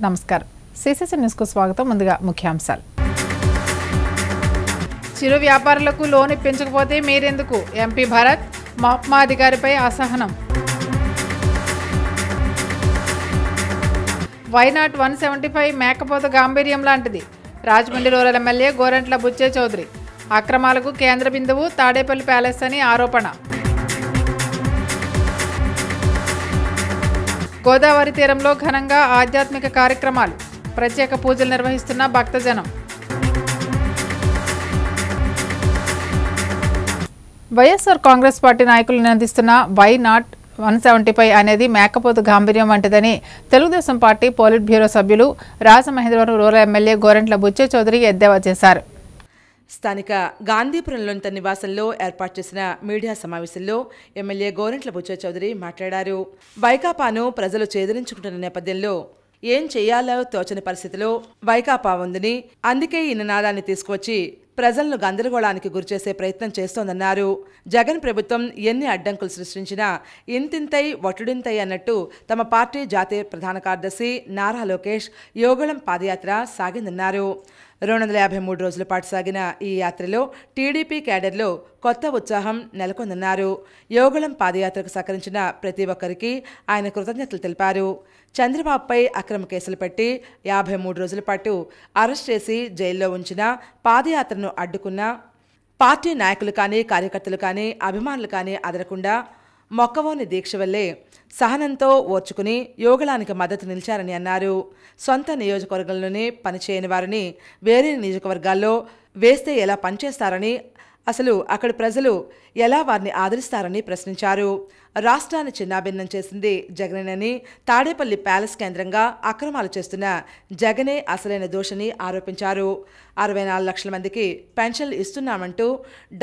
నమస్కారం. సిసిసి న్యూస్కు స్వాగతం. ముందుగా ముఖ్యాంశాలు. చిరు వ్యాపారులకు లోన్ ఇప్పించకపోతే మీరెందుకు? ఎంపీ భరత్ మాప్మా అధికారిపై అసహనం. వైనాట్ 175 మేకపోత గాంభీర్యం లాంటిది. Rajahmundry rural MLA Gorantla Butchaiah Chowdary. అక్రమాలకు కేంద్ర బిందువు తాడేపల్లి ప్యాలెస్ అని ఆరోపణ. గోదావరి తీరంలో ఘనంగా ఆధ్యాత్మిక కార్యక్రమాలు. ప్రత్యేక పూజలు నిర్వహిస్తున్న భక్తజనం. వైఎస్ఆర్ కాంగ్రెస్ పార్టీ నాయకులు నినదిస్తున్న వైనాట్ 175 అనేది మేకపోతు గాంభీర్యం వంటిదని తెలుగుదేశం పార్టీ పోలిట్ బ్యూరో సభ్యులు రాజమహేంద్రవరం రూరల్ ఎమ్మెల్యే గోరంట్ల బుచ్చే చౌదరి ఎద్దేవా చేశారు. స్థానిక గాంధీపురంలోని తన నివాసంలో ఏర్పాటు చేసిన మీడియా సమావేశంలో ఎమ్మెల్యే గోరంట్ల బుచ్చే చౌదరి మాట్లాడారు. వైకాపాను ప్రజలు చేదరించుకుంటున్న నేపథ్యంలో ఏం చేయాలో తోచని పరిస్థితిలో వైకాపా ఉందని, అందుకే ఈ నినాదాన్ని తీసుకువచ్చి ప్రజలను గందరగోళానికి గురిచేసే ప్రయత్నం చేస్తోందన్నారు. జగన్ ప్రభుత్వం ఎన్ని అడ్డంకులు సృష్టించినా ఇంతింతై వటుడింతై అన్నట్టు తమ పార్టీ జాతీయ ప్రధాన కార్యదర్శి నారా లోకేష్ యోగళం పాదయాత్ర సాగిందన్నారు. 253 రోజుల పాటు సాగిన ఈ యాత్రలో టీడీపీ క్యాడర్లో కొత్త ఉత్సాహం నెలకొందన్నారు. యోగళం పాదయాత్రకు సహకరించిన ప్రతి ఒక్కరికి ఆయన కృతజ్ఞతలు తెలిపారు. చంద్రబాబుపై అక్రమ కేసులు పెట్టి 53 రోజుల పాటు అరెస్ట్ చేసి జైల్లో ఉంచిన, పాదయాత్రను అడ్డుకున్న పార్టీ నాయకులు కానీ, కార్యకర్తలు కానీ, అభిమానులు కానీ అదరకుండా మొక్కవోని దీక్ష వల్లే సహనంతో ఓర్చుకుని యోగళానికి మద్దతు నిలిచారని అన్నారు. సొంత నియోజకవర్గంలోనే పనిచేయని వారిని వేరే నియోజకవర్గాల్లో వేస్తే ఎలా పనిచేస్తారని, అసలు అక్కడి ప్రజలు ఎలా వారిని ఆదరిస్తారని ప్రశ్నించారు. రాష్ట్రాన్ని చిన్నాభిన్నం చేసింది జగనేనని, తాడేపల్లి ప్యాలెస్ కేంద్రంగా అక్రమాలు చేస్తున్న జగనే అసలైన దోషని ఆరోపించారు. 64 లక్షల మందికి పెన్షన్లు ఇస్తున్నామంటూ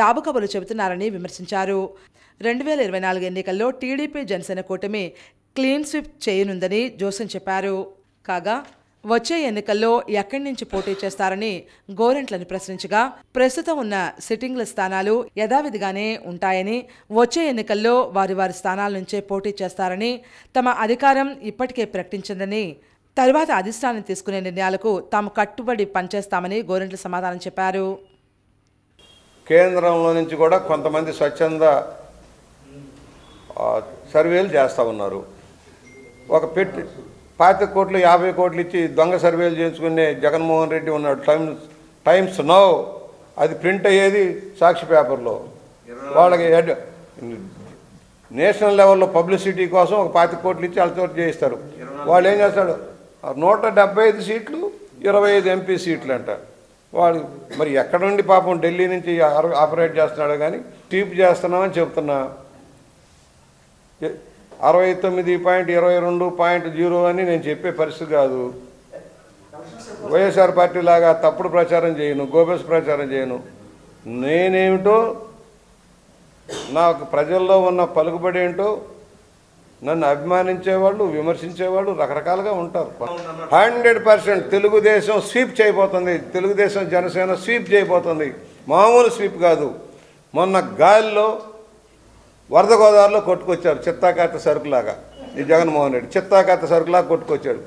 డాబు కబుర్లు చెబుతున్నారని విమర్శించారు. 2024 ఎన్నికల్లో టీడీపీ జనసేన కూటమి క్లీన్ స్వీప్ చేయనుందని జోసెన్ చెప్పారు. కాగా వచ్చే ఎన్నికల్లో ఎక్కడి నుంచి పోటీ చేస్తారని గోరంట్లను ప్రశ్నించగా, ప్రస్తుతం ఉన్న సిట్టింగ్ల స్థానాలు యథావిధిగానే ఉంటాయని, వచ్చే ఎన్నికల్లో వారి స్థానాల నుంచే పోటీ చేస్తారని, తమ అధికారం ఇప్పటికే ప్రకటించిందని, తరువాత అధిష్టానం తీసుకునే నిర్ణయాలకు తాము కట్టుబడి పనిచేస్తామని గోరంట్ల సమాధానం చెప్పారు. కేంద్రంలో నుంచి కూడా కొంతమంది స్వచ్ఛంద సర్వేలు చేస్తూ ఉన్నారు. ఒక పెట్టి 25 కోట్లు 50 కోట్లు ఇచ్చి దొంగ సర్వేలు చేయించుకునే జగన్మోహన్ రెడ్డి ఉన్నాడు. టైమ్స్ నౌ అది ప్రింట్ అయ్యేది సాక్షి పేపర్లో. వాళ్ళకి నేషనల్ లెవెల్లో పబ్లిసిటీ కోసం ఒక 25 కోట్లు ఇచ్చి వాళ్ళతో చేయిస్తారు. వాళ్ళు ఏం చేస్తాడు, 175 సీట్లు 25 ఎంపీ సీట్లు అంట. వాడు మరి ఎక్కడ నుండి పాపం ఢిల్లీ నుంచి ఆపరేట్ చేస్తున్నాడు కానీ స్వీప్ చేస్తున్నామని చెప్తున్నా. 69.22.0 అని నేను చెప్పే పరిస్థితి కాదు. వైఎస్ఆర్ పార్టీ లాగా తప్పుడు ప్రచారం చేయను, గోబెస్ ప్రచారం చేయను. నేనేమిటో, నాకు ప్రజల్లో ఉన్న పలుకుబడి ఏంటో, నన్ను అభిమానించేవాళ్ళు, విమర్శించేవాళ్ళు రకరకాలుగా ఉంటారు. 100% తెలుగుదేశం స్వీప్ చేయబోతుంది. తెలుగుదేశం జనసేన స్వీప్ చేయబోతుంది. మామూలు స్వీప్ కాదు. మొన్న గాలిలో వరద గోదావరిలో కొట్టుకొచ్చారు చిత్తాకాత సరుకులాగా. ఈ జగన్మోహన్ రెడ్డి చిత్తాకాత సరుకులాగా కొట్టుకొచ్చాడు.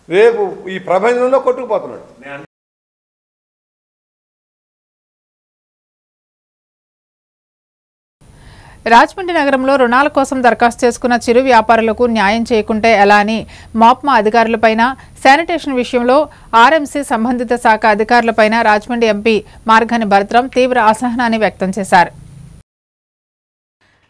రేపు ఈ ప్రపంచంలో కొట్టుకుపోతున్నాడు. రాజమండ్రి నగరంలో రుణాల కోసం దరఖాస్తు చేసుకున్న చిరు వ్యాపారులకు న్యాయం చేయకుంటే ఎలా అని మాప్మా అధికారులపైన, శానిటేషన్ విషయంలో ఆర్ఎంసీ సంబంధిత శాఖ అధికారులపైన రాజమండ్రి ఎంపీ మార్గాని భరత్రాం తీవ్ర అసహనాన్ని వ్యక్తం చేశారు.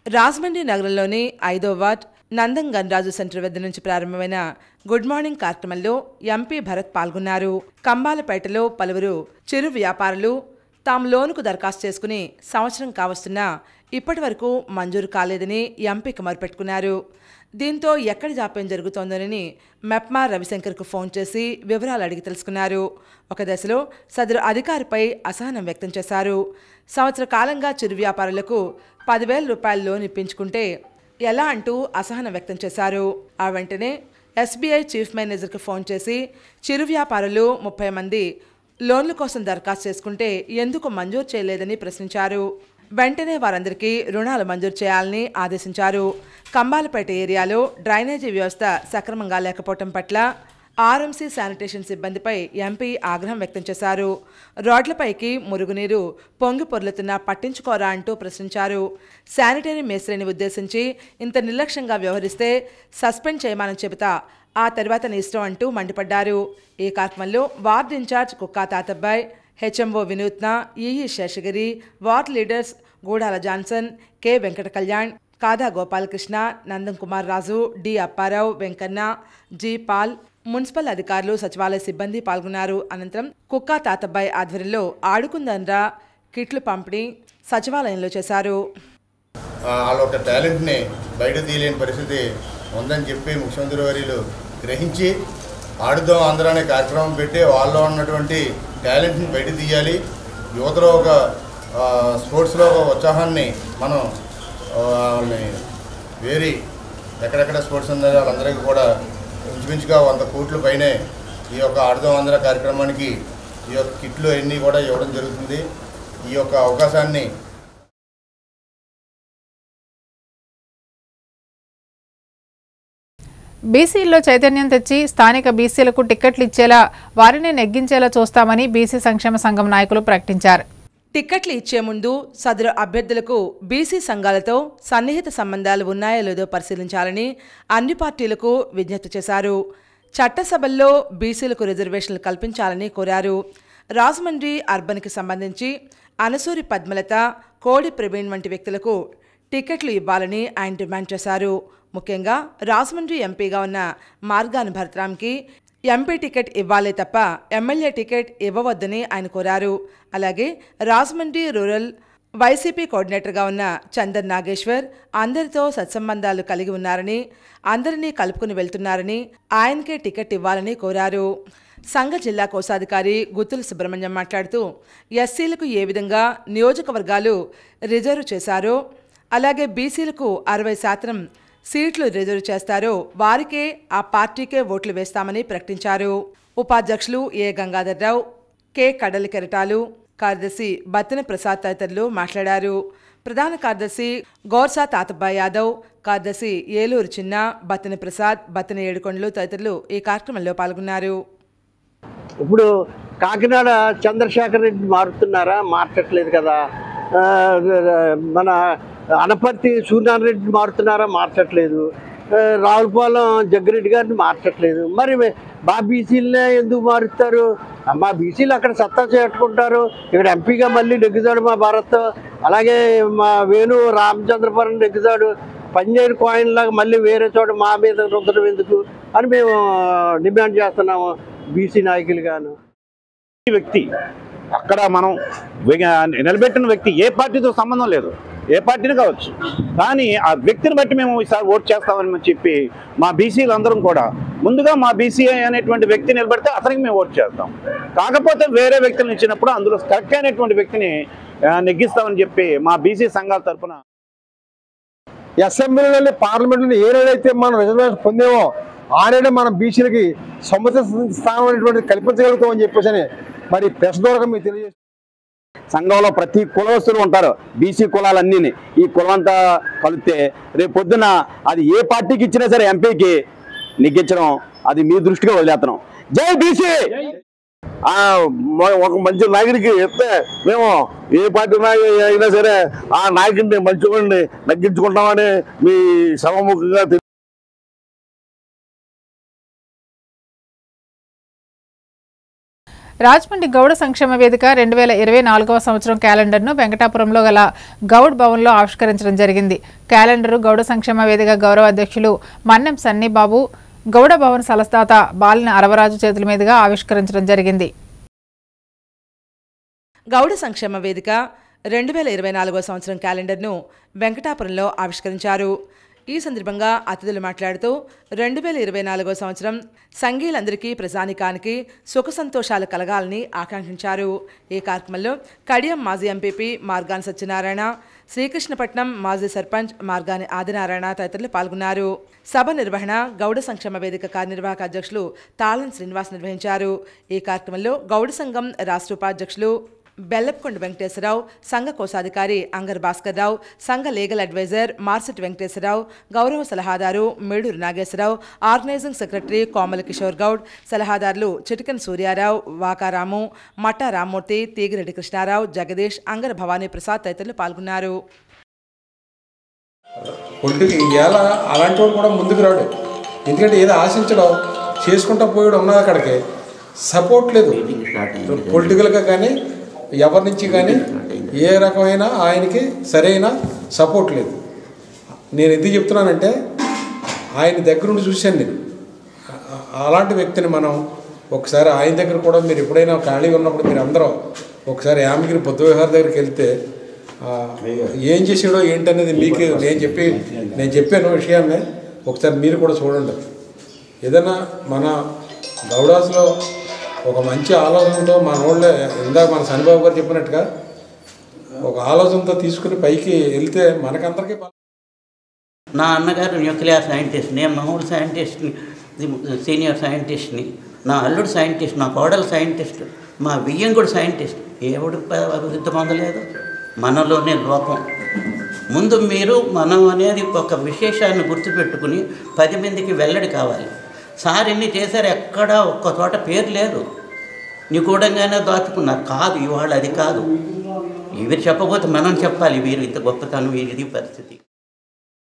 రాజమండ్రి నగరంలోని 5వ వార్డ్ నందం గన్రాజు సెంటర్ వద్ద నుంచి ప్రారంభమైన గుడ్ మార్నింగ్ కార్యక్రమంలో ఎంపీ భరత్ పాల్గొన్నారు. కంబాలపేటలో పలువురు చిరు వ్యాపారులు తాము లోనుకు దరఖాస్తు చేసుకుని సంవత్సరం కావస్తున్నా ఇప్పటి వరకు మంజూరు కాలేదని ఎంపీకి మొరపెట్టుకున్నారు. దీంతో ఎక్కడి జాప్యం జరుగుతోందోనని మెప్మా రవిశంకర్కు ఫోన్ చేసి వివరాలు అడిగి తెలుసుకున్నారు. ఒక దశలో సదరు అధికారిపై అసహనం వ్యక్తం చేశారు. సంవత్సర కాలంగా చిరు వ్యాపారులకు 10,000 రూపాయల లోన్ ఇప్పించుకుంటే ఎలా అంటూ అసహనం వ్యక్తం చేశారు. ఆ వెంటనే ఎస్బీఐ చీఫ్ మేనేజర్కు ఫోన్ చేసి చిరు వ్యాపారులు 30 మంది లోన్ల కోసం దరఖాస్తు చేసుకుంటే ఎందుకు మంజూరు చేయలేదని ప్రశ్నించారు. వెంటనే వారందరికీ రుణాలు మంజూరు చేయాలని ఆదేశించారు. కంబాలపేట ఏరియాలో డ్రైనేజీ వ్యవస్థ సక్రమంగా లేకపోవటం పట్ల ఆర్ఎంసీ శానిటేషన్ సిబ్బందిపై ఎంపీ ఆగ్రహం వ్యక్తం చేశారు. రోడ్లపైకి మురుగునీరు పొంగి పొర్లుతున్నా పట్టించుకోరా అంటూ ప్రశ్నించారు. శానిటరీ మేస్త్రిని ఉద్దేశించి ఇంత నిర్లక్ష్యంగా వ్యవహరిస్తే సస్పెండ్ చేయమని చెబుతా, ఆ తర్వాత నీ ఇష్టం అంటూ మండిపడ్డారు. ఈ కార్యక్రమంలో ward incharge Kukka Tatabbai, HMO Vinutna, EE Seshagiri, ward leaders Gudala Johnson, K Venkata Kalyan, Kada Gopalakrishna, Nandam Kumar Raju, D Apparao, Venkanna, G Paul, municipal అధికారులు, సచివాలయ సిబ్బంది పాల్గొన్నారు. అనంతరం కుక్కా తాతబ్బాయ్ ఆధ్వర్యంలో ఆడుకుందన్రా కిట్లు పంపిణీ సచివాలయంలో చేశారు. వాళ్ళ ఒక టాలెంట్ని బయట తీయలేని పరిస్థితి ఉందని చెప్పి ముఖ్యమంత్రి వర్యులు గ్రహించి ఆడుదాం ఆంధ్ర అనే కార్యక్రమం పెట్టి వాళ్ళలో ఉన్నటువంటి టాలెంట్ని బయట తీయాలి, యువతలో ఒక స్పోర్ట్స్లో ఒక ఉత్సాహాన్ని మనం వాళ్ళని వేరి ఎక్కడెక్కడ స్పోర్ట్స్ ఉందో వాళ్ళందరికీ కూడా ఇంచుమించుగా 100 కోట్ల పైనే ఈ యొక్క ఆడుదాం ఆంధ్ర కార్యక్రమానికి ఈ యొక్క కిట్లు అన్నీ కూడా ఇవ్వడం జరుగుతుంది. ఈ యొక్క అవకాశాన్ని బీసీల్లో చైతన్యం తెచ్చి స్థానిక బీసీలకు టిక్కెట్లు ఇచ్చేలా వారిని నెగ్గించేలా చూస్తామని బీసీ సంక్షేమ సంఘం నాయకులు ప్రకటించారు. టిక్కెట్లు ఇచ్చే ముందు సదరు అభ్యర్థులకు బీసీ సంఘాలతో సన్నిహిత సంబంధాలు ఉన్నాయో లేదో పరిశీలించాలని అన్ని పార్టీలకు విజ్ఞప్తి చేశారు. చట్టసభల్లో బీసీలకు రిజర్వేషన్లు కల్పించాలని కోరారు. రాజమండ్రి అర్బన్కి సంబంధించి అనసూరి పద్మలత, కోడి ప్రవీణ్ వంటి వ్యక్తులకు టిక్కెట్లు ఇవ్వాలని ఆయన డిమాండ్ చేశారు. ముఖ్యంగా రాజమండ్రి ఎంపీగా ఉన్న మార్గాని భరత్రామ్కి ఎంపీ టికెట్ ఇవ్వాలే తప్ప ఎమ్మెల్యే టికెట్ ఇవ్వవద్దని ఆయన కోరారు. అలాగే రాజమండ్రి రూరల్ వైసీపీ కోఆర్డినేటర్గా ఉన్న చందన్ నాగేశ్వర్ అందరితో సత్సంబంధాలు కలిగి ఉన్నారని, అందరినీ కలుపుకుని వెళ్తున్నారని, ఆయనకే టికెట్ ఇవ్వాలని కోరారు. సంఘ జిల్లా కోశాధికారి గుత్తుల సుబ్రహ్మణ్యం మాట్లాడుతూ ఎస్సీలకు ఏ విధంగా నియోజకవర్గాలు రిజర్వ్ చేశారో అలాగే బీసీలకు 60% సీట్లు రిజర్వ్ చేస్తారో వారికే ఆ పార్టీకే ఓట్లు వేస్తామని ప్రకటించారు. ఉపాధ్యక్షులు ఏ గంగాధర్రావు, కె కడలి కెరటాలు, కార్యదర్శి బత్తెన ప్రసాద్ తదితరులు మాట్లాడారు. ప్రధాన కార్యదర్శి గోర్సా తాతబ్బాయ్ యాదవ్, కార్యదర్శి ఏలూరు చిన్న, బత్తెన ప్రసాద్, బత్తెన ఏడుకొండలు తదితరులు ఈ కార్యక్రమంలో పాల్గొన్నారు. ఇప్పుడు కాకినాడ చంద్రశేఖర్ రెడ్డి మారుతున్నారా? మార్చట్లేదు కదా. మన అనపర్తి సూర్యనారాయణ రెడ్డి మారుతున్నారా? మార్చట్లేదు. రావులపాలెం జగ్గిరెడ్డి గారిని మార్చట్లేదు. మరి మా బీసీలనే ఎందుకు మారుస్తారు? మా బీసీలు అక్కడ సత్తా చేట్టుకుంటారు, ఇక్కడ ఎంపీగా మళ్ళీ నెగ్గుతాడు మా భారత్. అలాగే మా వేణు రామచంద్రపురం నెగ్గుతాడు. పంజేరు కాయిన్ లాగా మళ్ళీ వేరే చోట మా మీద రుద్దడం ఎందుకు అని మేము డిమాండ్ చేస్తున్నాము బీసీ నాయకులుగాను. ఈ వ్యక్తి అక్కడ మనం నిలబెట్టిన వ్యక్తి ఏ పార్టీతో సంబంధం లేదు, ఏ పార్టీని కావచ్చు, కానీ ఆ వ్యక్తిని బట్టి మేము ఈసారి ఓటు చేస్తామని చెప్పి మా బీసీలు అందరం కూడా ముందుగా మా బీసీ అనేటువంటి వ్యక్తి నిలబెడితే అతనికి మేము ఓటు చేస్తాం. కాకపోతే వేరే వ్యక్తులను ఇచ్చినప్పుడు అందులో కరెక్ట్ అయినటువంటి వ్యక్తిని నెగ్గిస్తామని చెప్పి మా బీసీ సంఘాల తరఫున అసెంబ్లీలో పార్లమెంట్లో ఏదైతే మనం రిజర్వేషన్ పొందేమో ఆడనే మనం బీసీలకి సముచిత స్థానం అనేటువంటి కల్పించగలుగుతామని చెప్పేసి మరి ప్రెస్ ద్వారా మీకు తెలియజేస్తాం. సంఘంలో ప్రతి కులవస్తులు ఉంటారు, బీసీ కులాలన్నీ. ఈ కులం అంతా కలిపితే రేపు పొద్దున అది ఏ పార్టీకి ఇచ్చినా సరే ఎంపీకి నెగ్గించడం అది మీ దృష్టిగా వదిలేస్తున్నాం. జై బీసీ. ఒక మంచి నాయకుడికి చెప్తే మేము ఏ పార్టీ నాయకుడు అయినా సరే ఆ నాయకుడిని మంచివాడిని నగ్గించుకుంటామని మీ సభముఖంగా రాజమండ్రి గౌడ సంక్షేమ వేదిక 2024వ సంవత్సరం క్యాలెండర్ను వెంకటాపురంలో గల గౌడ్ భవన్లో ఆవిష్కరించడం జరిగింది. క్యాలెండరు గౌడ సంక్షేమ వేదిక గౌరవ అధ్యక్షులు మన్నెం సన్నీబాబు, గౌడ భవన్ సలస్తాత బాలిన అరవరాజు చేతుల మీదుగా ఆవిష్కరించడం జరిగింది. గౌడ సంక్షేమ వేదిక 2024వ సంవత్సరం క్యాలెండర్ను వెంకటాపురంలో ఆవిష్కరించారు. ఈ సందర్భంగా అతిథులు మాట్లాడుతూ 2024వ సంవత్సరం సంఘీయులందరికీ ప్రజానికానికి సుఖ సంతోషాలు కలగాలని ఆకాంక్షించారు. ఈ కార్యక్రమంలో కడియం మాజీ ఎంపీపీ మార్గాని సత్యనారాయణ, శ్రీకృష్ణపట్నం మాజీ సర్పంచ్ మార్గాని ఆదినారాయణ తదితరులు పాల్గొన్నారు. సభ నిర్వహణ గౌడ సంక్షేమ వేదిక కార్యనిర్వాహక అధ్యక్షులు తాళన్ శ్రీనివాస్ నిర్వహించారు. ఈ కార్యక్రమంలో గౌడ సంఘం రాష్ట్ర ఉపాధ్యక్షులు బెల్లపకొండ వెంకటేశ్వరరావు, సంఘ కోశాధికారి అంగర్ భాస్కర్రావు, సంఘ లీగల్ అడ్వైజర్ మార్సెట్ వెంకటేశ్వరరావు, గౌరవ సలహాదారు మేడూరు నాగేశ్వరరావు, ఆర్గనైజింగ్ సెక్రటరీ కోమల కిషోర్ గౌడ్, సలహాదారులు చిటికన్ సూర్యారావు, వాకారాము, మట్టా రామ్మూర్తి, తీగిరెడ్డి కృష్ణారావు, జగదీష్, అంగర్ భవానీ ప్రసాద్ తదితరులు పాల్గొన్నారు. ఇవాళ అలాంటి వాడు కూడా ముందుకు రాడు. ఎందుకంటే ఏదో ఆశించడం చేసుకుంటా పోయాడు ఉన్నది అక్కడికి సపోర్ట్ లేదు పొలిటికల్గా కానీ ఎవరి నుంచి కానీ ఏ రకమైన ఆయనకి సరైన సపోర్ట్ లేదు. నేను ఎందుకు చెప్తున్నానంటే ఆయన దగ్గర నుండి చూశాను నేను. అలాంటి వ్యక్తిని మనం ఒకసారి ఆయన దగ్గర కూడా మీరు ఎప్పుడైనా ఖాళీగా ఉన్నప్పుడు మీరు అందరూ ఒకసారి యామగిరి బుద్ధ విహార్ దగ్గరికి వెళ్తే ఏం చేసాడో ఏంటనేది మీకు నేను చెప్పాను విషయాన్ని ఒకసారి మీరు కూడా చూడండి. ఏదైనా మన గౌడాస్లో ఒక మంచి ఆలోచనతో మన వాళ్ళే ఇందాక మన శనిబాబు గారు చెప్పినట్టుగా ఒక ఆలోచనతో తీసుకుని పైకి వెళ్తే మనకందరికీ. నా అన్నగారు న్యూక్లియర్ సైంటిస్ట్, నేను మామూలు సైంటిస్ట్ని, సీనియర్ సైంటిస్ట్ని, నా అల్లుడు సైంటిస్ట్, నా కోడలు సైంటిస్ట్, మా బియ్యం కూడా సైంటిస్ట్. ఎవడు అభివృద్ధి పొందలేదు? మనలోనే లోపం. ముందు మీరు మనం అనేది ఒక విశేషాన్ని గుర్తుపెట్టుకుని 10 మందికి వెల్లడి కావాలి. సార్ ఎన్ని చేశారు, ఎక్కడా ఒక్క చోట పేరు లేదు. నిగూఢంగానే దాచుకున్నారు. కాదు, ఇవాళ అది కాదు. వీరు చెప్పబోతే మనం చెప్పాలి, వీరు ఇంత గొప్పతనం, వీరిది పరిస్థితి.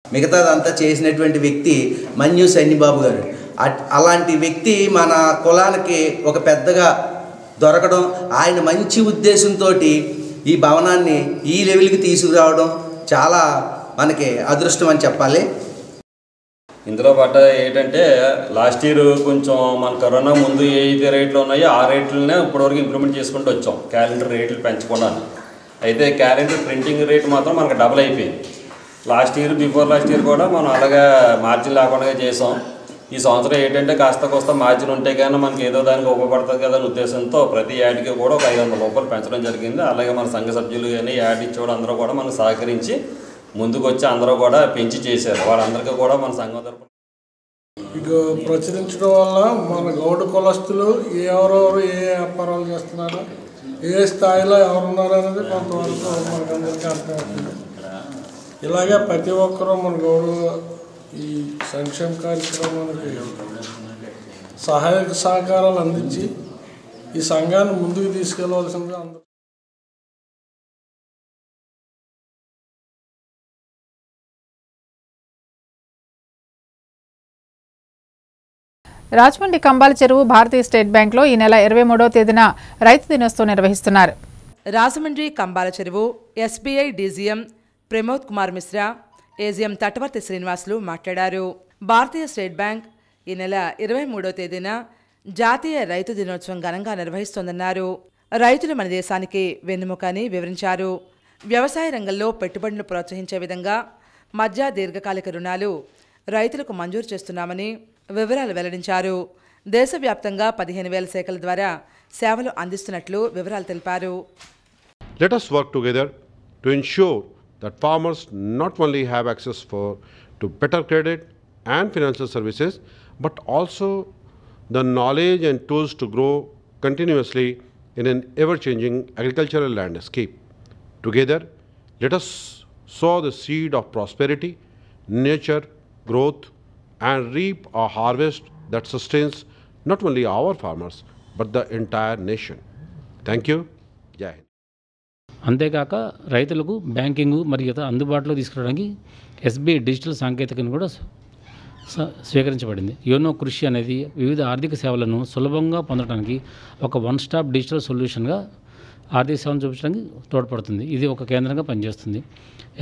మిగతాదంతా చేసినటువంటి వ్యక్తి మన్యు సన్నిబాబు గారు. అలాంటి వ్యక్తి మన కులానికి ఒక పెద్దగా దొరకడం, ఆయన మంచి ఉద్దేశంతో ఈ భవనాన్ని ఈ లెవెల్కి తీసుకురావడం చాలా మనకి అదృష్టం అని చెప్పాలి. ఇందులో పడ్డ ఏంటంటే లాస్ట్ ఇయర్ కొంచెం మన కరోనా ముందు ఏ రేట్లు ఉన్నాయో ఆ రేట్లనే ఇప్పటివరకు ఇంప్రూవ్మెంట్ చేసుకుంటూ వచ్చాం. క్యాలెండర్ రేట్లు పెంచకుండా. అయితే క్యాలెండర్ ప్రింటింగ్ రేట్ మాత్రం మనకు డబుల్ అయిపోయింది. Last year before last year కూడా మనం అలాగా మార్జిన్ లేకుండా చేసాం. ఈ సంవత్సరం ఏంటంటే కాస్త మార్జిన్ ఉంటే కానీ మనకి ఏదో దానికి ఉపయోగపడుతుంది కదా అనే ఉద్దేశంతో ప్రతి యాడ్కి కూడా ఒక 500 రూపాయలు పెంచడం జరిగింది. అలాగే మన సంఘ సభ్యులు కానీ యాడ్ ఇచ్చేవాడు అందరూ కూడా మనకు సహకరించి ముందుకు వచ్చి అందరూ కూడా పెంచి చేశారు. వాళ్ళందరికీ కూడా మన సంఘం తరపున ప్రచురించడం వల్ల మన గౌడ కులస్తులు ఎవరెవరు ఏ వ్యాపారాలు చేస్తున్నారు, ఏ స్థాయిలో ఎవరున్నారు అనేది కొంతవరకు మనకందరికీ అర్థమవుతుంది. ఇలాగే ప్రతి ఒక్కరూ మన గౌడ ఈ సంక్షేమ కార్యక్రమానికి సహాయక సహకారాలు అందించి ఈ సంఘాన్ని ముందుకు తీసుకెళ్లవలసిందిగా అందరూ. రాజమండ్రి కంబాల చెరువు భారతీయ స్టేట్ బ్యాంక్లో ఈ నెల 23వ తేదీన రైతు దినోత్సవం నిర్వహిస్తున్నారు. రాజమండ్రి కంబాల చెరువు SBI DGM Pramod Kumar Mishra, AGM Tatavarthi Srinivasulu మాట్లాడారు. భారతీయ స్టేట్ బ్యాంక్ ఈ నెల 23వ తేదీన జాతీయ రైతు దినోత్సవం ఘనంగా నిర్వహిస్తోందన్నారు. రైతులు మన దేశానికి వెన్నెముక అని వివరించారు. వ్యవసాయ రంగంలో పెట్టుబడులను ప్రోత్సహించే విధంగా మధ్య దీర్ఘకాలిక రుణాలు రైతులకు మంజూరు చేస్తున్నామని వివరాలు వెల్లడించారు. దేశవ్యాప్తంగా 15,000 శాఖల ద్వారా సేవలు అందిస్తున్నట్లు వివరాలు తెలిపారు. Let us work together to ensure that farmers not only have access to better credit and financial services, but also the knowledge and tools to grow continuously in an ever-changing agricultural landscape. Together, let us sow the seed of prosperity, nurture growth, and reap a harvest that sustains not only our farmers, but the entire nation. Thank you. Jai Hind. అంతేకాక రైతులకు banking మరియు అందుబాటులో తీసుకురావడానికి SBI digital సాంకేతికను కూడా స్వీకరించబడింది. YONO కృషి అనేది వివిధ ఆర్థిక సేవలను సులభంగా పొందడానికి ఒక వన్ స్టాప్ డిజిటల్ సొల్యూషన్గా ఆర్థిక సేవలను చూపించడానికి తోడ్పడుతుంది. ఇది ఒక కేంద్రంగా పనిచేస్తుంది.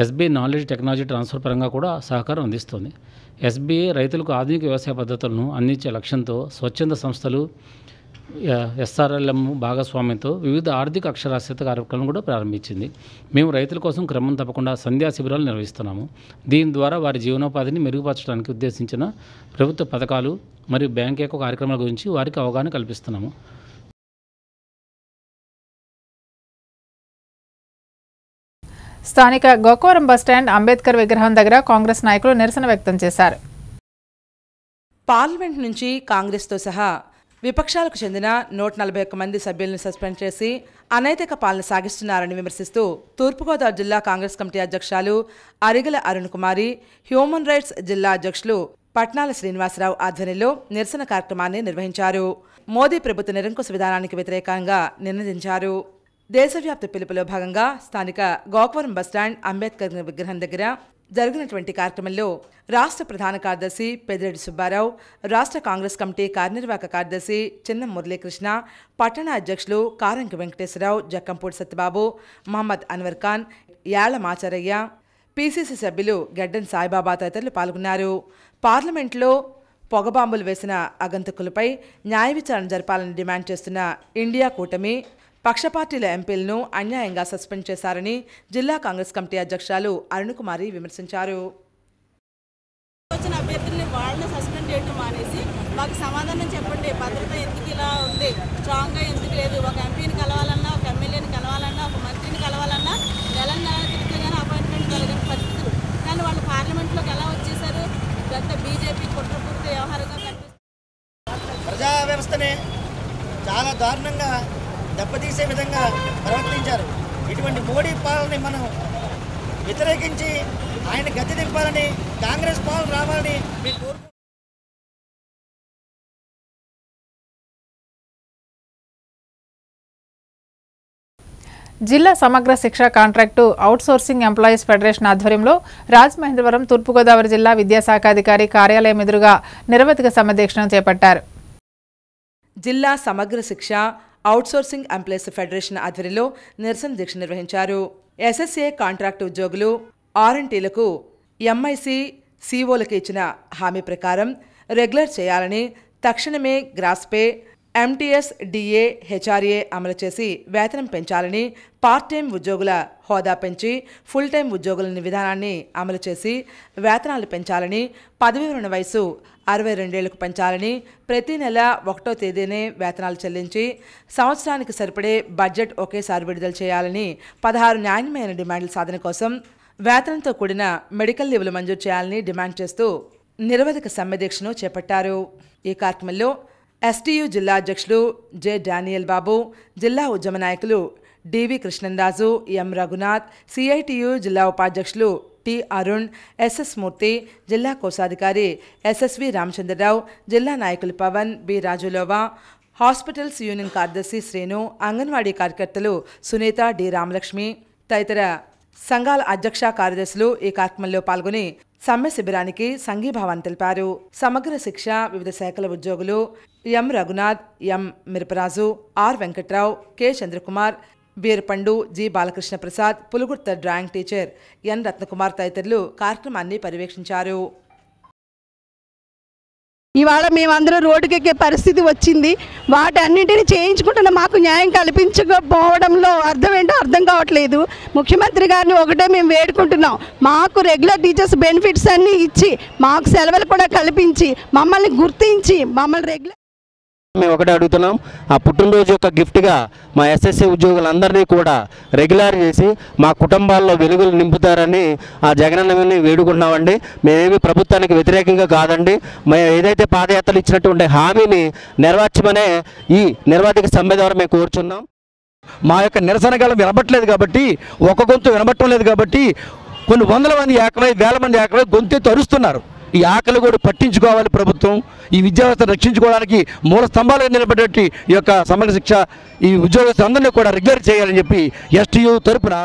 ఎస్బీఐ నాలెడ్జ్ టెక్నాలజీ ట్రాన్స్ఫర్ పరంగా కూడా సహకారం అందిస్తుంది. ఎస్బీఐ రైతులకు ఆధునిక వ్యవసాయ పద్ధతులను అందించే లక్ష్యంతో స్వచ్ఛంద సంస్థలు ఎస్ఆర్ఎల్ఎం భాగస్వామ్యంతో వివిధ ఆర్థిక అక్షరాస్యత కార్యక్రమం కూడా ప్రారంభించింది. మేము రైతుల కోసం క్రమం తప్పకుండా సంధ్యా శిబిరాలు నిర్వహిస్తున్నాము. దీని ద్వారా వారి జీవనోపాధిని మెరుగుపరచడానికి ఉద్దేశించిన ప్రభుత్వ పథకాలు మరియు బ్యాంక్ యొక్క కార్యక్రమాల గురించి వారికి అవగాహన కల్పిస్తున్నాము. స్థానిక గోకవరం బస్టాండ్ అంబేద్కర్ విగ్రహం దగ్గర కాంగ్రెస్ నాయకులు నిరసన వ్యక్తం చేశారు. పార్లమెంట్ నుంచి కాంగ్రెస్తో సహా విపక్షాలకు చెందిన 141 మంది సభ్యులను సస్పెండ్ చేసి అనైతిక పాలన సాగిస్తున్నారని విమర్శిస్తూ తూర్పుగోదావరి జిల్లా కాంగ్రెస్ కమిటీ అధ్యక్షులు అరిగల అరుణ్ కుమారి, హ్యూమన్ రైట్స్ జిల్లా అధ్యక్షులు పట్నాల శ్రీనివాసరావు ఆధ్వర్యంలో నిరసన కార్యక్రమాన్ని నిర్వహించారు. మోదీ ప్రభుత్వ నిరంకుశ విధానానికి వ్యతిరేకంగా నినదించారు. దేశవ్యాప్త పిలుపులో భాగంగా స్థానిక గోకవరం బస్టాండ్ అంబేద్కర్ విగ్రహం దగ్గర జరిగినటువంటి కార్యక్రమంలో రాష్ట్ర ప్రధాన కార్యదర్శి పెద్దిరెడ్డి సుబ్బారావు, రాష్ట్ర కాంగ్రెస్ కమిటీ కార్యనిర్వాహక కార్యదర్శి చిన్న మురళీకృష్ణ, పట్టణ అధ్యక్షులు కారంకి వెంకటేశ్వరరావు, జక్కంపూడి సత్యబాబు, మహమ్మద్ అన్వర్ ఖాన్, యాళ్ల మాచారయ్య, పీసీసీ సభ్యులు గెడ్డన్ సాయిబాబా తదితరులు పాల్గొన్నారు. పార్లమెంట్లో పొగబాంబులు వేసిన అగంతకులపై న్యాయ విచారణ జరపాలని డిమాండ్ చేస్తున్న ఇండియా కూటమి పక్ష పార్టీల ఎంపీలను అన్యాయంగా సస్పెండ్ చేశారని జిల్లా కాంగ్రెస్ కమిటీ అధ్యక్షులు అరుణ్ కుమారి విమర్శించారు. అభ్యర్థుల్ని వాళ్ళని సస్పెండ్ చేయడం మానేసి మాకు సమాధానం చెప్పండి. భద్రత ఎందుకు ఇలా ఉంది, స్ట్రాంగ్గా ఎందుకు లేదు? ఒక ఎంపీని కలవాలన్నా, ఒక ఎమ్మెల్యేని కలవాలన్నా, ఒక మంత్రిని కలవాలన్నా నెల తిరిగితే కానీ అపాయింట్మెంట్ కలగని పరిస్థితులు. కానీ వాళ్ళు పార్లమెంట్లోకి ఎలా వచ్చేసారు? ఇదంతా బీజేపీ కుట్రపూరిత వ్యవహారంగా కనిపిస్తుంది. ప్రజా వ్యవస్థని చాలా దారుణంగా దెబ్బతీసే విధంగా ప్రవర్తించారు. ఇటువంటి మోడీ పాలనని మనం వ్యతిరేకించి ఆయన గద్దె దింపాలని, కాంగ్రెస్ పాలన రావాలని మీరు కోరుకుంటున్నారు. జిల్లా సమగ్ర శిక్ష కాంట్రాక్టు అవుట్సోర్సింగ్ ఎంప్లాయీస్ ఫెడరేషన్ ఆధ్వర్యంలో రాజమహేంద్రవరం తూర్పుగోదావరి జిల్లా విద్యాశాఖ అధికారి కార్యాలయం ఎదురుగా నిరవధిక సమ్మెదీక్షను చేపట్టారు. జిల్లా సమగ్ర శిక్ష అవుట్సోర్సింగ్ ఎంప్లాయీస్ ఫెడరేషన్ ఆధ్వర్యంలో నిరసన దీక్ష నిర్వహించారు. ఎస్ఎస్ఏ కాంట్రాక్టు ఉద్యోగులు ఆర్ఎన్టీలకు ఎంఐసి సిఓలకు ఇచ్చిన హామీ ప్రకారం రెగ్యులర్ చేయాలని, తక్షణమే gross pay, MTS, DA, HRA అమలు చేసి వేతనం పెంచాలని, పార్ట్ టైం ఉద్యోగుల హోదా పెంచి ఫుల్ టైం ఉద్యోగుల విధానాన్ని అమలు చేసి వేతనాలు పెంచాలని, పదవీ విరమణ వయసు 62 ఏళ్లకు పెంచాలని, ప్రతి నెల 1వ తేదీనే వేతనాలు చెల్లించి సంవత్సరానికి సరిపడే బడ్జెట్ ఒకేసారి విడుదల చేయాలని, 16 న్యాయమైన డిమాండ్ల సాధన కోసం వేతనంతో కూడిన మెడికల్ లీవ్లు మంజూరు చేయాలని డిమాండ్ చేస్తూ నిరవధిక సమ్మె దీక్షను చేపట్టారు. ఈ కార్యక్రమంలో ఎస్టీయూ జిల్లా అధ్యక్షులు జె డానియల్ బాబు, జిల్లా ఉద్యమ నాయకులు డివి కృష్ణంరాజు, ఎం రఘునాథ్, సిఐటియు జిల్లా ఉపాధ్యక్షులు టి అరుణ్, ఎస్ఎస్ మూర్తి, జిల్లా కోశాధికారి ఎస్ఎస్వి రామచంద్రరావు, జిల్లా నాయకులు పవన్, బి రాజులోవా, హాస్పిటల్స్ యూనియన్ కార్యదర్శి శ్రీను, అంగన్వాడీ కార్యకర్తలు సునీత, డి రామలక్ష్మి తదితర సంఘాల అధ్యక్ష కార్యదర్శులు ఈ కార్యక్రమంలో పాల్గొని సమ్మె శిబిరానికి సంఘీభావాన్ని తెలిపారు. సమగ్ర శిక్ష వివిధ శాఖల ఉద్యోగులు M Raghunath, M Mirapraju, R Venkatrao, K Chandrakumar, Veerapandu, G Balakrishna Prasad, Pulugurtha drawing teacher N Ratnakumar తదితరులు కార్యక్రమాన్ని పర్యవేక్షించారు. ఇవాళ మేమందరం రోడ్డుకెక్కే పరిస్థితి వచ్చింది. వాటన్నింటినీ చేయించుకుంటున్న మాకు న్యాయం కల్పించకపోవడంలో అర్థం ఏంటో అర్థం కావట్లేదు. ముఖ్యమంత్రి గారిని ఒకటే మేము వేడుకుంటున్నాం, మాకు రెగ్యులర్ టీచర్స్ బెనిఫిట్స్ అన్నీ ఇచ్చి మాకు సెలవులు కూడా కల్పించి మమ్మల్ని గుర్తించి మమ్మల్ని రెగ్యులర్ మేము ఒకటే అడుగుతున్నాం, ఆ పుట్టినరోజు యొక్క గిఫ్ట్గా మా ఎస్ఎస్సీ ఉద్యోగులందరినీ కూడా రెగ్యులర్ చేసి మా కుటుంబాల్లో వెలుగులు నింపుతారని ఆ జగనన్నని వేడుకుంటున్నామండి. మేమేమి ప్రభుత్వానికి వ్యతిరేకంగా కాదండి, మేము ఏదైతే పాదయాత్రలు ఇచ్చినటువంటి హామీని నెరవేర్చమనే ఈ నిర్వాధిక సమ్మె ద్వారా మేము కోరుచున్నాం. మా యొక్క నిరసన గల వినబట్టలేదు కాబట్టి, ఒక గొంతు వినబట్టం లేదు కాబట్టి కొన్ని వందల మంది ఏకమై, వేల మంది ఏకమై గొంతెత్తి అరుస్తున్నారు. ఈ ఆకలి కూడా పట్టించుకోవాలి ప్రభుత్వం. ఈ విద్యా వ్యవస్థ రక్షించుకోవడానికి మూల స్తంభాలుగా నిలబడేటి ఈ యొక్క సమగ్ర శిక్ష ఈ ఉద్యోగస్తులందరినీ కూడా రెగ్యులర్ చేయాలని చెప్పి ఎస్టీయూ తరపున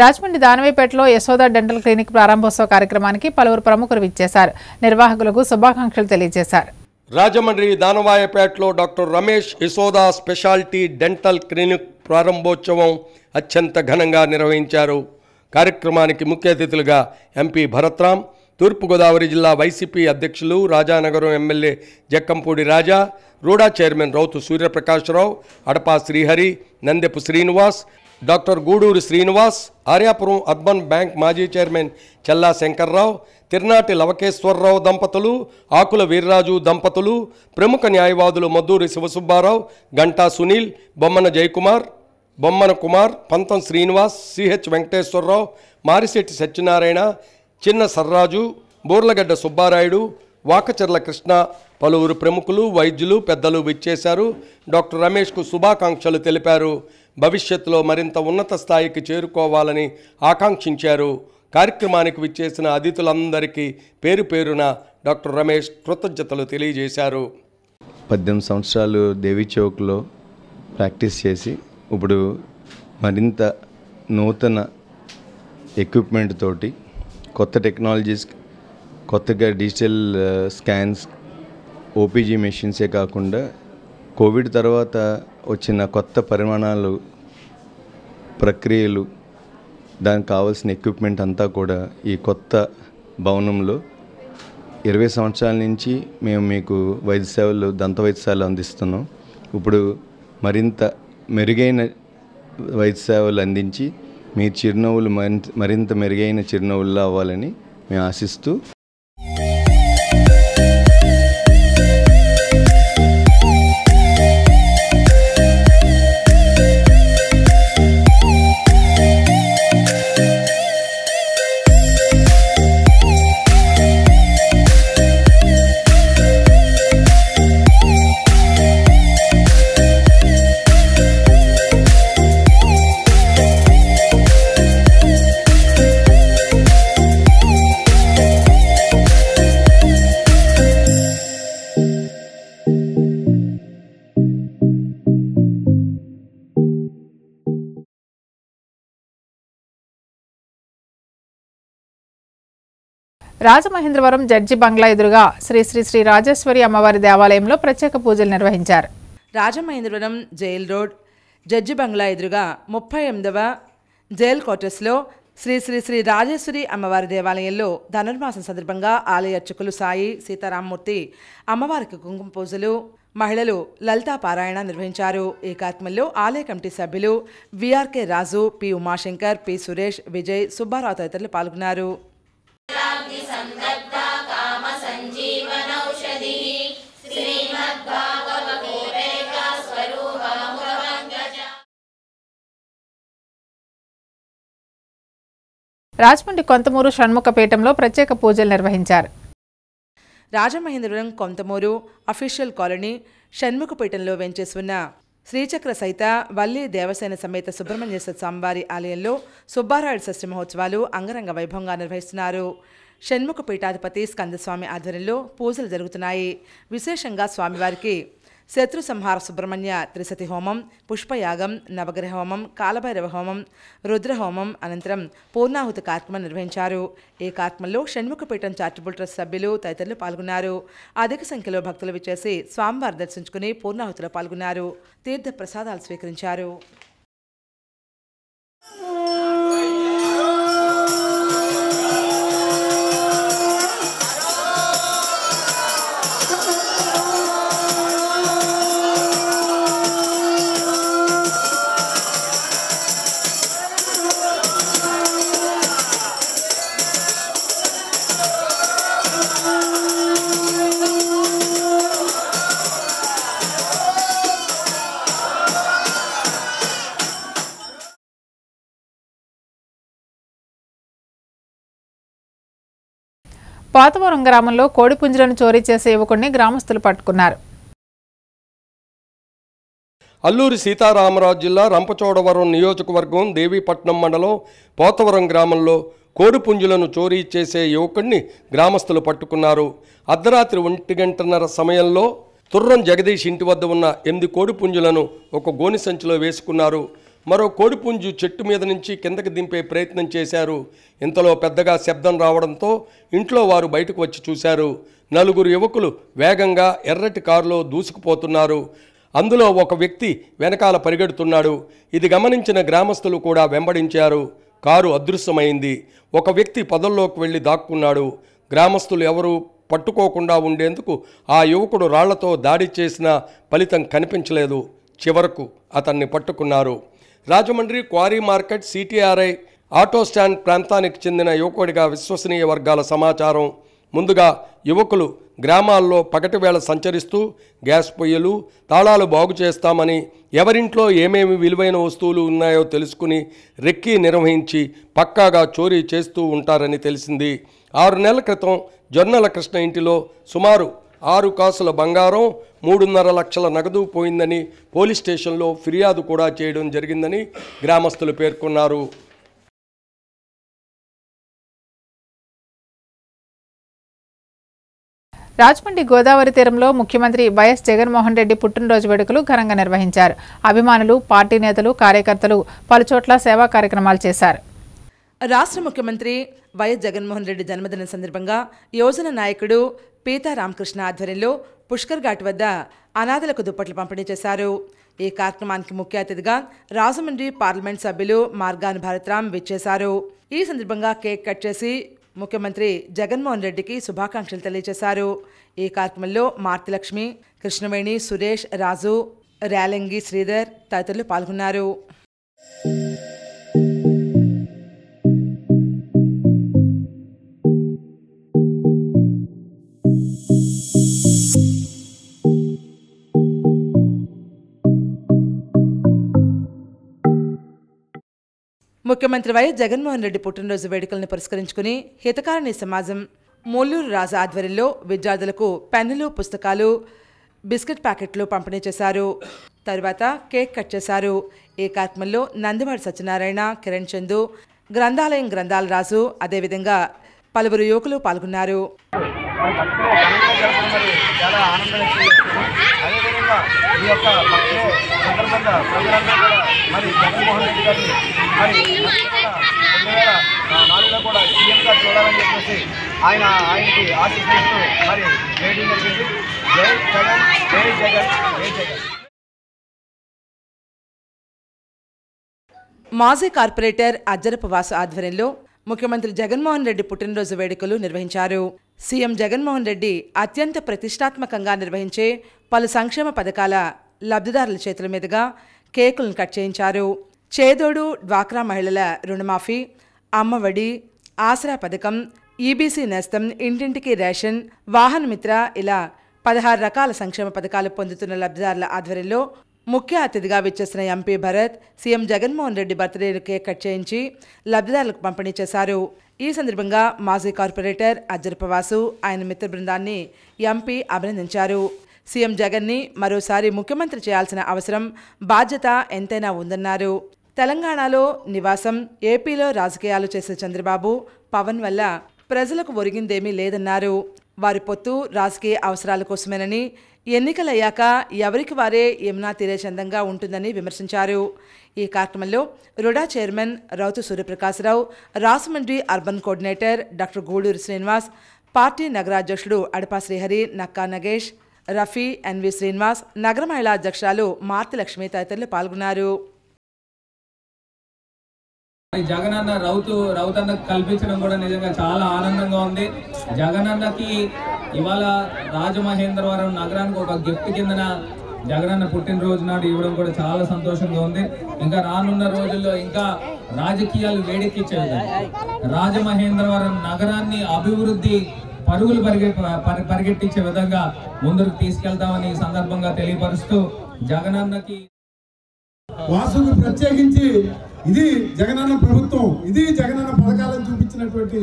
రాజమండ్రి దానవేపేటలో యశోద డెంటల్ క్లినిక్ ప్రారంభోత్సవ కార్యక్రమానికి పలువురు ప్రముఖులు విచ్చేశారు. నిర్వాహకులకు శుభాకాంక్షలు తెలియజేశారు. రాజమండ్రి దానవాయపేటలో doctor Ramesh Yashoda speciality dental clinic ప్రారంభోత్సవం అత్యంత ఘనంగా నిర్వహించారు. కార్యక్రమానికి ముఖ్య అతిథులుగా ఎంపీ భరత్రామ్, తూర్పుగోదావరి జిల్లా వైసీపీ అధ్యక్షులు, Rajanagaram MLA Jakkampudi Raja, RUDA chairman Rowthu Suryaprakashrao, Adapa Srihari, Nandepu Srinivas, doctor Guduru Srinivas, Aryapuram urban bank మాజీ చైర్మన్ చల్లా శంకర్రావు, తిర్నాటి లవకేశ్వరరావు దంపతులు, ఆకుల వీర్రాజు దంపతులు, ప్రముఖ న్యాయవాదులు మద్దూరి శివసుబ్బారావు, గంటా సునీల్, బొమ్మన జయకుమార్, బొమ్మన కుమార్, పంతం శ్రీనివాస్, సిహెచ్ వెంకటేశ్వరరావు, మారిశెట్టి సత్యనారాయణ, చిన్న సర్రాజు, బూర్లగడ్డ సుబ్బారాయుడు, వాకచర్ల కృష్ణ, పలువురు ప్రముఖులు, వైద్యులు, పెద్దలు విచ్చేశారు. డాక్టర్ రమేష్కు శుభాకాంక్షలు తెలిపారు. భవిష్యత్తులో మరింత ఉన్నత స్థాయికి చేరుకోవాలని ఆకాంక్షించారు. కార్యక్రమానికి విచ్చేసిన అతిథులందరికీ పేరు పేరున డాక్టర్ రమేష్ కృతజ్ఞతలు తెలియజేశారు. 18 సంవత్సరాలు దేవీ చౌక్లో ప్రాక్టీస్ చేసి ఇప్పుడు మరింత నూతన ఎక్విప్మెంట్ తోటి కొత్త టెక్నాలజీస్, కొత్తగా డిజిటల్ స్కాన్స్, ఓపీజీ మెషిన్సే కాకుండా కోవిడ్ తర్వాత వచ్చిన కొత్త పరిమాణాలు, ప్రక్రియలు, దానికి కావాల్సిన ఎక్విప్మెంట్ అంతా కూడా ఈ కొత్త భవనంలో 20 సంవత్సరాల నుంచి మేము మీకు వైద్య సేవలు, దంత వైద్య సేవలు అందిస్తున్నాం. ఇప్పుడు మరింత మెరుగైన వైద్య సేవలు అందించి మీ చిరునవ్వులు మరింత మెరుగైన చిరునవ్వుల్లో అవ్వాలని మేము ఆశిస్తూ రాజమహేంద్రవరం జడ్జి బంగ్లా ఎదురుగా శ్రీ శ్రీ శ్రీ రాజేశ్వరి అమ్మవారి దేవాలయంలో ప్రత్యేక పూజలు నిర్వహించారు. రాజమహేంద్రవరం జైల్ రోడ్ జడ్జి బంగ్లా ఎదురుగా 38వ జైల్ క్వార్టర్స్లో శ్రీ శ్రీ శ్రీ రాజేశ్వరి అమ్మవారి దేవాలయంలో ధనుర్మాసం సందర్భంగా ఆలయ అర్చకులు సాయి సీతారామమూర్తి అమ్మవారికి కుంకుమ పూజలు, మహిళలు లలితా పారాయణ నిర్వహించారు. ఈ కార్యక్రమంలో ఆలయ కమిటీ సభ్యులు విఆర్కే రాజు, పి ఉమాశంకర్, పి సురేష్, విజయ్, సుబ్బారావు తదితరులు పాల్గొన్నారు. రాజమండ్రి కొంతమూరు షణ్ముఖపీఠంలో ప్రత్యేక పూజలు నిర్వహించారు. రాజమహేంద్రవరం కొంతమూరు అఫీషియల్ కాలనీ షణ్ముఖపీఠంలో వెంచేసి ఉన్న శ్రీచక్ర సహిత వల్లి దేవసేన సమేత సుబ్రహ్మణ్యేశ్వర స్వామివారి ఆలయంలో సుబ్బారాయుడు షష్ఠి మహోత్సవాలు అంగరంగ వైభవంగా నిర్వహిస్తున్నారు. షణ్ముఖ పీఠాధిపతి స్కందస్వామి ఆధ్వర్యంలో పూజలు జరుగుతున్నాయి. విశేషంగా స్వామివారికి శత్రు సంహార సుబ్రహ్మణ్య త్రిశతి హోమం, పుష్పయాగం, నవగ్రహ హోమం, కాలభైరవ హోమం, రుద్రహోమం అనంతరం పూర్ణాహుతి కార్యక్రమం నిర్వహించారు. ఈ కార్యక్రమంలో షణ్ముఖపీఠం చారిటబుల్ ట్రస్ట్ సభ్యులు తదితరులు పాల్గొన్నారు. అధిక సంఖ్యలో భక్తులు విచ్చేసి స్వామివారి దర్శించుకుని పూర్ణాహుతిలో పాల్గొన్నారు. తీర్థ ప్రసాదాలు స్వీకరించారు. పాతవరం గ్రామంలో కోడిపుంజులను చోరీ చేసే యువకుడిని గ్రామస్తులు పట్టుకున్నారు. అల్లూరి సీతారామరాజు జిల్లా రంపచోడవరం నియోజకవర్గం దేవీపట్నం మండలం పోతవరం గ్రామంలో కోడిపుంజులను చోరీ చేసే యువకుడిని గ్రామస్తులు పట్టుకున్నారు. అర్ధరాత్రి 1:30 సమయంలో తుర్రం జగదీష్ ఇంటి వద్ద ఉన్న 8 కోడిపుంజులను ఒక గోని సంచిలో వేసుకున్నారు. మరో కోడిపుంజు చెట్టు మీద నుంచి కిందకి దింపే ప్రయత్నం చేశారు. ఇంతలో పెద్దగా శబ్దం రావడంతో ఇంట్లో వారు బయటకు వచ్చి చూశారు. 4 యువకులు వేగంగా ఎర్రటి కారులో దూసుకుపోతున్నారు. అందులో ఒక వ్యక్తి వెనకాల పరిగెడుతున్నాడు. ఇది గమనించిన గ్రామస్తులు కూడా వెంబడించారు. కారు అదృశ్యమైంది. ఒక వ్యక్తి పొదల్లోకి వెళ్ళి దాక్కున్నాడు. గ్రామస్తులు ఎవరూ పట్టుకోకుండా ఉండేందుకు ఆ యువకుడు రాళ్లతో దాడి చేసిన ఫలితం కనిపించలేదు. చివరకు అతన్ని పట్టుకున్నారు. Rajahmundry quarry market CTRI auto stand ప్రాంతానికి చెందిన యువకుడిగా విశ్వసనీయ వర్గాల సమాచారం. ముందుగా యువకులు గ్రామాల్లో పగటి వేళ సంచరిస్తూ గ్యాస్ పొయ్యలు తాళాలు బాగు చేస్తామని, ఎవరింట్లో ఏమేమి విలువైన వస్తువులు ఉన్నాయో తెలుసుకుని రెక్కీ నిర్వహించి పక్కాగా చోరీ చేస్తూ ఉంటారని తెలిసింది. 6 నెలల క్రితం జొన్నల కృష్ణ ఇంటిలో సుమారు 6 కాసుల బంగారం, 3.5 లక్షల నగదు పోయిందని పోలీస్ స్టేషన్లో ఫిర్యాదు కూడా చేయడం జరిగిందని గ్రామస్తులు పేర్కొన్నారు. రాజమండ్రి గోదావరి తీరంలో ముఖ్యమంత్రి వైఎస్ జగన్మోహన్ రెడ్డి పుట్టినరోజు వేడుకలు ఘనంగా నిర్వహించారు. అభిమానులు, పార్టీ నేతలు, కార్యకర్తలు పలుచోట్ల సేవా కార్యక్రమాలు చేశారు. రాష్ట్ర ముఖ్యమంత్రి వైఎస్ జగన్మోహన్ రెడ్డి జన్మదిన సందర్భంగా యోజన నాయకుడు పీతా రామకృష్ణ ఆధ్వర్యంలో పుష్కర్ ఘాట్ వద్ద అనాథలకు దుప్పట్లు పంపిణీ చేశారు. ఈ కార్యక్రమానికి ముఖ్య అతిథిగా రాజమండ్రి పార్లమెంట్ సభ్యులు మార్గాన్ భారత్రామ్ విచ్చేశారు. ఈ సందర్భంగా కేక్ కట్ చేసి ముఖ్యమంత్రి జగన్మోహన్ రెడ్డికి శుభాకాంక్షలు తెలియజేశారు. ఈ కార్యక్రమంలో మార్తిలక్ష్మి, కృష్ణవేణి, సురేష్, రాజు, ర్యాలంగి శ్రీధర్ తదితరులు పాల్గొన్నారు. ముఖ్యమంత్రి వైఎస్ జగన్మోహన్ రెడ్డి పుట్టినరోజు వేడుకలను పురస్కరించుకుని హితకారిణి సమాజం మూలూరు రాజు ఆధ్వర్యంలో విద్యార్థులకు పెన్నులు, పుస్తకాలు, బిస్కెట్ ప్యాకెట్లు పంపిణీ చేశారు. తర్వాత కేక్ కట్ చేశారు. ఈ కార్యక్రమంలో నందివాడి సత్యనారాయణ, కిరణ్ చందు, గ్రంథాలయం గ్రంథాల రాజు, అదేవిధంగా పలువురు యువకులు పాల్గొన్నారు. ఈ యొక్క సందర్భంగా ప్రజలందరూ కూడా మరి జగన్మోహన్ రెడ్డి గారిని మరి 2004లో కూడా సీఎంగా చూడాలని చెప్పేసి ఆయనకి ఆశిస్తూ మరి వేయడం జరిగింది. జై జగన్, జై జగన్, జై జగన్. మాజీ కార్పొరేటర్ అజ్జరపు వాసు ఆధ్వర్యంలో ముఖ్యమంత్రి జగన్మోహన్ రెడ్డి పుట్టినరోజు వేడుకలు నిర్వహించారు. సీఎం జగన్మోహన్ రెడ్డి అత్యంత ప్రతిష్టాత్మకంగా నిర్వహించే పలు సంక్షేమ పథకాల లబ్ధిదారుల చేతుల మీదుగా కేకులను కట్ చేయించారు. చేదోడు డ్వాక్రా మహిళల రుణమాఫీ, అమ్మఒడి, ఆసరా పథకం, ఈబీసీ నేస్తం, ఇంటింటికి రేషన్, వాహన మిత్ర ఇలా 16 రకాల సంక్షేమ పథకాలు పొందుతున్న లబ్ధిదారుల ఆధ్వర్యంలో ముఖ్య అతిథిగా విచ్చేసిన ఎంపీ భరత్ సీఎం జగన్మోహన్ రెడ్డి బర్త్డేను కేక్ కట్ చేయించి లబ్ధిదారులకు పంపిణీ చేశారు. ఈ సందర్భంగా మాజీ కార్పొరేటర్ అజ్జరపవాసు, ఆయన మిత్ర బృందాన్ని ఎంపీ అభినందించారు. సీఎం జగన్ని మరోసారి ముఖ్యమంత్రి చేయాల్సిన అవసరం, బాధ్యత ఎంతైనా ఉందన్నారు. తెలంగాణలో నివాసం, ఏపీలో రాజకీయాలు చేసే చంద్రబాబు, పవన్ వల్ల ప్రజలకు ఒరిగిందేమీ లేదన్నారు. వారి పొత్తు రాజకీయ అవసరాల కోసమేనని, ఎన్నికలయ్యాక ఎవరికి వారే యమునా తీరే చందంగా ఉంటుందని విమర్శించారు. ఈ కార్యక్రమంలో RUDA chairman Rowthu Suryaprakasarao, Rajahmundry urban coordinator doctor Guduru Srinivas, party నగరాధ్యక్షుడు అడపా శ్రీహరి, నక్కా నగేష్, రఫీ, ఎన్వి శ్రీనివాస్, నగర మహిళా అధ్యక్షురాలు మార్తిలక్ష్మి తదితరులు పాల్గొన్నారు. జగనన్న రౌతన్న కల్పించడం కూడా నిజంగా చాలా ఆనందంగా ఉంది. జగనన్నకి ఇవాళ రాజమహేంద్రవరం నగరానికి ఒక గిఫ్ట్ కిందన జగనన్న పుట్టినరోజు నాడు ఇవ్వడం కూడా చాలా సంతోషంగా ఉంది. ఇంకా రానున్న రోజుల్లో ఇంకా రాజకీయాలు వేడెక్కించే విధంగా రాజమహేంద్రవరం నగరాన్ని అభివృద్ధి పరుగులు పరిగెట్టించే విధంగా ముందుకు తీసుకెళ్తామని ఈ సందర్భంగా తెలియపరుస్తూ జగనన్నకి వాసుకు ప్రత్యేకించి ఇది జగనన్న ప్రభుత్వం, ఇది జగనన్న పథకాలను చూపించినటువంటి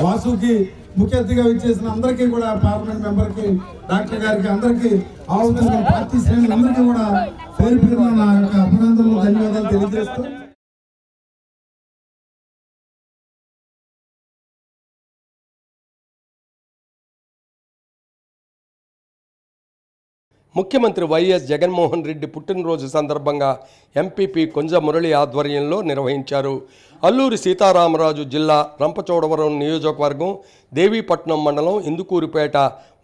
వాసుకి ముఖ్య అతిథిగా ఇచ్చేసిన అందరికీ కూడా, పార్లమెంట్ మెంబర్కి, డాక్టర్ గారికి, అందరికీ ఆవుతున్న పార్టీ శ్రేణులందరికీ కూడా పేరు పేరున నా యొక్క అభినందనలు, ధన్యవాదాలు తెలియజేస్తూ ముఖ్యమంత్రి వైఎస్ జగన్మోహన్ రెడ్డి పుట్టినరోజు సందర్భంగా ఎంపీపీ కొంజ మురళి ఆధ్వర్యంలో నిర్వహించారు. అల్లూరి సీతారామరాజు జిల్లా రంపచోడవరం నియోజకవర్గం దేవీపట్నం మండలం ఇందుకూరుపేట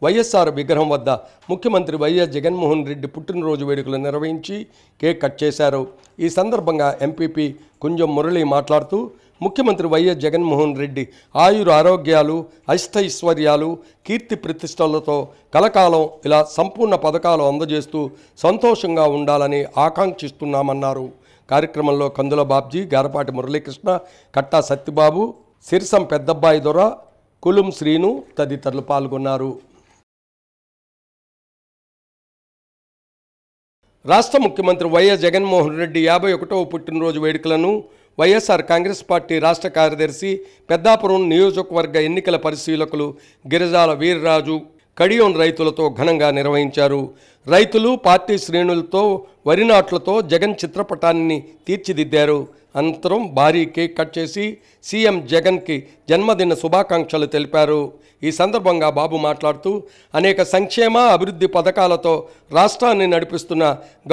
వైఎస్ఆర్ విగ్రహం వద్ద ముఖ్యమంత్రి వైఎస్ జగన్మోహన్ రెడ్డి పుట్టినరోజు వేడుకలు నిర్వహించి కేక్ కట్ చేశారు. ఈ సందర్భంగా ఎంపీపీ కొంజం మురళి మాట్లాడుతూ ముఖ్యమంత్రి వైఎస్ జగన్మోహన్ రెడ్డి ఆయుర ఆరోగ్యాలు, అష్టైశ్వర్యాలు, కీర్తి ప్రతిష్టలతో కలకాలం ఇలా సంపూర్ణ పథకాలు అందజేస్తూ సంతోషంగా ఉండాలని ఆకాంక్షిస్తున్నామన్నారు. కార్యక్రమంలో కందుల బాబ్జీ, గారపాటి మురళీకృష్ణ, కట్టా సత్యబాబు, సిరిసం పెద్దబ్బాయి దొర, కులుం శ్రీను తదితరులు పాల్గొన్నారు. రాష్ట్ర ముఖ్యమంత్రి వైఎస్ జగన్మోహన్ రెడ్డి 51వ పుట్టినరోజు వేడుకలను వైఎస్ఆర్ కాంగ్రెస్ పార్టీ రాష్ట్ర కార్యదర్శి, పెద్దాపురం నియోజకవర్గ ఎన్నికల పరిశీలకులు గిరిజాల వీర్రాజు కడియం రైతులతో ఘనంగా నిర్వహించారు. రైతులు పార్టీ శ్రేణులతో వరి నాట్లతో జగన్ చిత్రపటాన్ని తీర్చిదిద్దారు. అనంతరం భారీ కేక్ కట్ చేసి సీఎం జగన్కి జన్మదిన శుభాకాంక్షలు తెలిపారు. ఈ సందర్భంగా బాబు మాట్లాడుతూ అనేక సంక్షేమ అభివృద్ధి పథకాలతో రాష్ట్రాన్ని నడిపిస్తున్న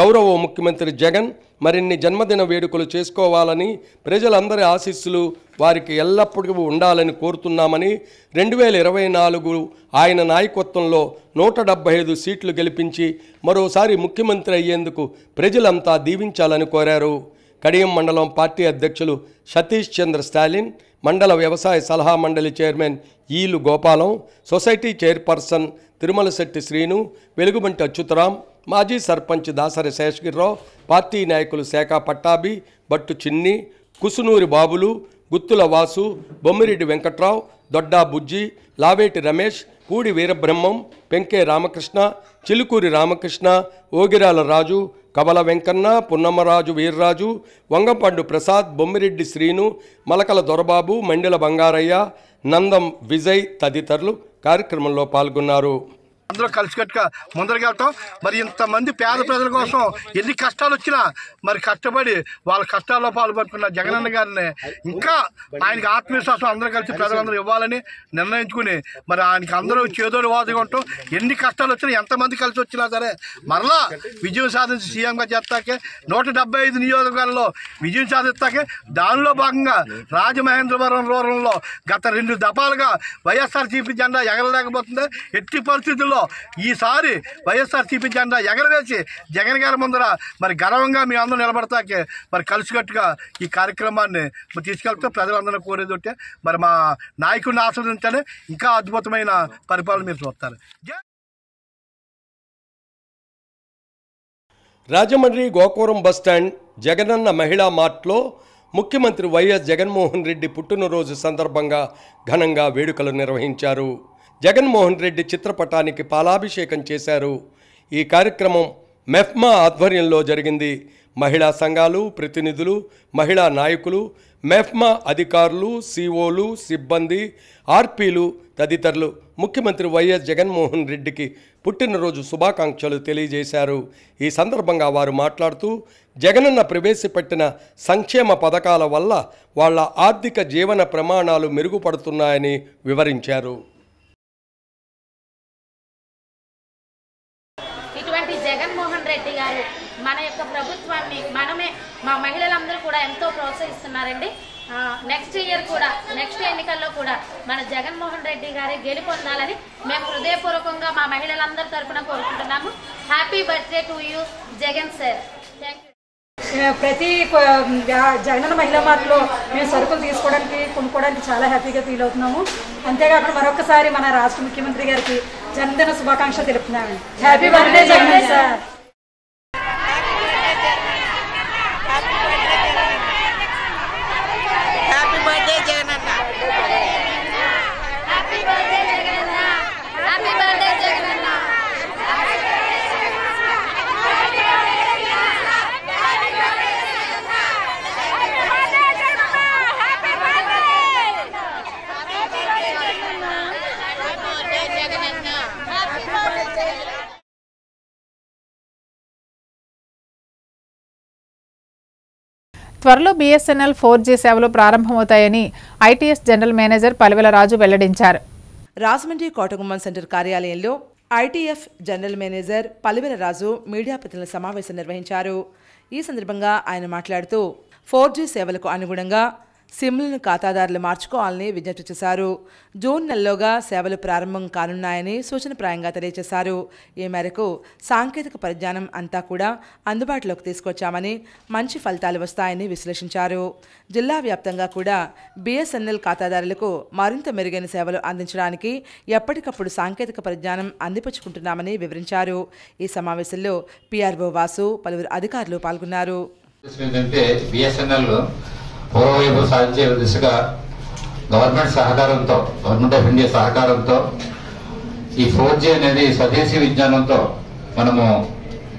గౌరవ ముఖ్యమంత్రి జగన్ మరిన్ని జన్మదిన వేడుకలు చేసుకోవాలని, ప్రజలందరి ఆశీస్సులు వారికి ఎల్లప్పుడూ ఉండాలని కోరుతున్నామని, 2024 ఆయన నాయకత్వంలో 175 సీట్లు గెలిపించి మరోసారి ముఖ్యమంత్రి అయ్యేందుకు ప్రజలంతా దీవించాలని కోరారు. కడియం మండలం పార్టీ అధ్యక్షులు సతీష్ చంద్ర స్టాలిన్, మండల వ్యవసాయ సలహా మండలి చైర్మన్ ఈలు గోపాలం, సొసైటీ చైర్పర్సన్ తిరుమలశెట్టి శ్రీను, వెలుగుబంటి అచ్యుతరాం, మాజీ సర్పంచ్ దాసరి శేషగిరిరావు, పార్టీ నాయకులు శాఖ పట్టాభి, బట్టు చిన్ని, కుసునూరి బాబులు, గుత్తుల వాసు, బొమ్మిరెడ్డి వెంకట్రావు, దొడ్డా బుజ్జి, లావేటి రమేష్, పూడి వీరబ్రహ్మం, పెంకే రామకృష్ణ, చిలుకూరి రామకృష్ణ, ఓగిరాల రాజు, కవల వెంకన్న, పున్నమ్మరాజు వీర్రాజు, వంగంపండు ప్రసాద్, బొమ్మిరెడ్డి శ్రీను, మలకల దొరబాబు, మండెల బంగారయ్య, నందం విజయ్ తదితరులు కార్యక్రమంలో పాల్గొన్నారు. అందరూ కలిసికట్టుగా ముందరికి వెళ్తాం. మరి ఇంతమంది పేద ప్రజల కోసం ఎన్ని కష్టాలు వచ్చినా మరి కష్టపడి వాళ్ళ కష్టాల్లో పాల్పడుతున్న జగనన్న గారిని ఇంకా ఆయనకి ఆత్మవిశ్వాసం అందరూ కలిసి ప్రజలందరూ ఇవ్వాలని నిర్ణయించుకుని మరి ఆయనకి అందరూ చేదోడు వాదుగా ఉంటాం. ఎన్ని కష్టాలు వచ్చినా ఎంతమంది కలిసి వచ్చినా సరే మరలా విజయం సాధించి సీఎంగా చేస్తాకే 175 నియోజకవర్గాల్లో విజయం సాధిస్తాకే దానిలో భాగంగా రాజమహేంద్రవరం రూరల్లో గత 2 దఫాలుగా వైఎస్ఆర్సీపీ జెండా ఎగరలేకపోతుంది. ఎట్టి పరిస్థితుల్లో ఈసారి వైఎస్ఆర్సీపీ జెండా ఎగరవేసి జగన్ గారి ముందర మరి గర్వంగా మీ అందరూ నిలబడతాకే మరి కలిసికట్టుగా ఈ కార్యక్రమాన్ని తీసుకెళ్తే ప్రజలందరూ కోరేది ఉంటే మరి మా నాయకుడిని ఆస్వాదించాలి. ఇంకా అద్భుతమైన పరిపాలన మీరు చూస్తారు. రాజమండ్రి గోకవరం బస్టాండ్ జగనన్న మహిళా మార్ట్లో ముఖ్యమంత్రి వైఎస్ జగన్మోహన్ రెడ్డి పుట్టినరోజు సందర్భంగా ఘనంగా వేడుకలు నిర్వహించారు. జగన్మోహన్ రెడ్డి చిత్రపటానికి పాలాభిషేకం చేశారు. ఈ కార్యక్రమం మెఫ్మా ఆధ్వర్యంలో జరిగింది. మహిళా సంఘాలు, ప్రతినిధులు, మహిళా నాయకులు, మెఫ్మా అధికారులు, సిఓలు, సిబ్బంది, ఆర్పీలు తదితరులు ముఖ్యమంత్రి వైఎస్ జగన్మోహన్ రెడ్డికి పుట్టినరోజు శుభాకాంక్షలు తెలియజేశారు. ఈ సందర్భంగా వారు మాట్లాడుతూ జగనన్న ప్రవేశపెట్టిన సంక్షేమ పథకాల వల్ల వాళ్ళ ఆర్థిక జీవన ప్రమాణాలు మెరుగుపడుతున్నాయని వివరించారు. జగన్మోహన్ రెడ్డి గారు మన యొక్క ప్రభుత్వాన్ని మా మహిళలందరూ కూడా ఎంతో ప్రోత్సహిస్తున్నారండి. నెక్స్ట్ ఇయర్ కూడా నెక్స్ట్ ఎన్నికల్లో కూడా మన జగన్మోహన్ రెడ్డి గారి గెలుపొందాలని మేము హృదయపూర్వకంగా మా మహిళలందరి తరఫున కోరుకుంటున్నాము. Happy birthday to you Jagan sir. Thank you. ప్రతి జగనన్న మహిళా మార్ట్లో మేము సరుకులు తీసుకోవడానికి కొనుక్కోవడానికి చాలా హ్యాపీగా ఫీల్ అవుతున్నాము. అంతేకాకుండా మరొకసారి మన రాష్ట్ర ముఖ్యమంత్రి గారికి జన్మదిన శుభాకాంక్షలు తెలుపుతున్నాము. Happy birthday Jagan sir. త్వరలో BSNL 4G సేవలు ప్రారంభమవుతాయని ITS general manager Palivela Raju వెల్లడించారు. రాజమండ్రి కోటగుమ్మం సెంటర్ కార్యాలయంలో ITF general manager Palivela Raju media ప్రతినిధుల సమావేశం నిర్వహించారు. ఈ సందర్భంగా ఆయన మాట్లాడుతూ 4G సేవలకు అనుగుణంగా సిమ్లను ఖాతాదారులు మార్చుకోవాలని విజ్ఞప్తి చేశారు. జూన్ నెలలోగా సేవలు ప్రారంభం కానున్నాయని సూచనప్రాయంగా తెలియజేశారు. ఈ మేరకు సాంకేతిక పరిజ్ఞానం అంతా కూడా అందుబాటులోకి తీసుకొచ్చామని, మంచి ఫలితాలు వస్తాయని విశ్లేషించారు. జిల్లా వ్యాప్తంగా కూడా BSNL ఖాతాదారులకు మరింత మెరుగైన సేవలు అందించడానికి ఎప్పటికప్పుడు సాంకేతిక పరిజ్ఞానం అందిపుచ్చుకుంటున్నామని వివరించారు. ఈ సమావేశంలో PRO వాసు, పలువురు అధికారులు పాల్గొన్నారు. పూర్వవైపు సాధించే దిశగా గవర్నమెంట్ సహకారంతో, గవర్నమెంట్ ఆఫ్ ఇండియా సహకారంతో ఈ 4G అనేది స్వదేశీ విజ్ఞానంతో మనము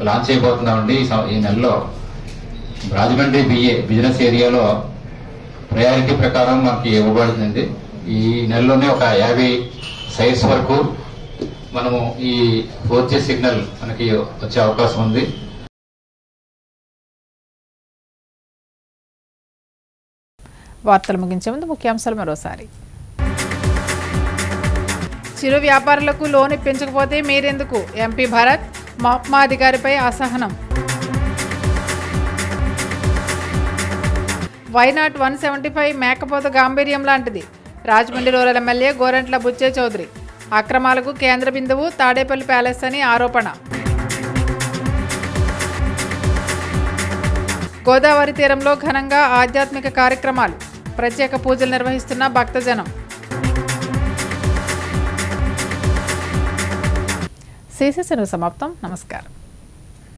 లాంచ్ అయిపోతున్నామండి. ఈ నెలలో రాజమండ్రి బిజినెస్ ఏరియాలో ప్రయారిటీ ప్రకారం మనకి ఇవ్వబడుతుంది. ఈ నెలలోనే ఒక 50 సైట్స్ వరకు మనము ఈ 4G సిగ్నల్ మనకి వచ్చే అవకాశం ఉంది. వార్తలు ముగించే ముందు ముఖ్యాంశాలు మరోసారి. చిరు వ్యాపారులకు లోన్ ఇప్పించకపోతే మీరెందుకు? ఎంపీ భరత్ మాప్మా అధికారిపై అసహనం. వైనాట్ 175 మేకపోత గాంభీర్యం లాంటిది. Rajahmundry rural MLA Gorantla Butchaiah Chowdary. అక్రమాలకు కేంద్ర బిందువు తాడేపల్లి ప్యాలెస్ అని ఆరోపణ. గోదావరి తీరంలో ఘనంగా ఆధ్యాత్మిక కార్యక్రమాలు. ప్రత్యేక పూజలు నిర్వహిస్తున్న భక్తజనం. CCC న్యూస్ సమాప్తం. నమస్కారం.